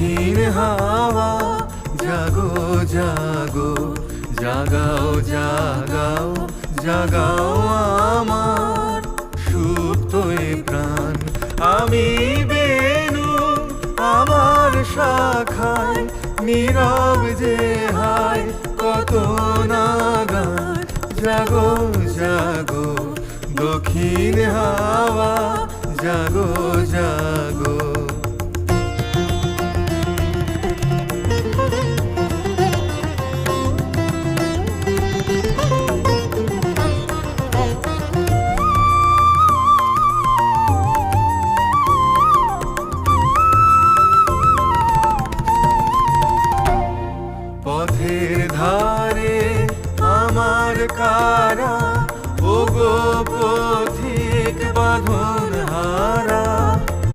দক্ষিণ হাওয়া জাগো জাগো, জাগাও জাগাও জাগাও আমার সুপ্ত এ প্রাণ। আমি বেনু আমার শাখায় নীরব যে হায় কত নাগান। জাগো জাগো দক্ষিণ হাওয়া জাগো জাগো।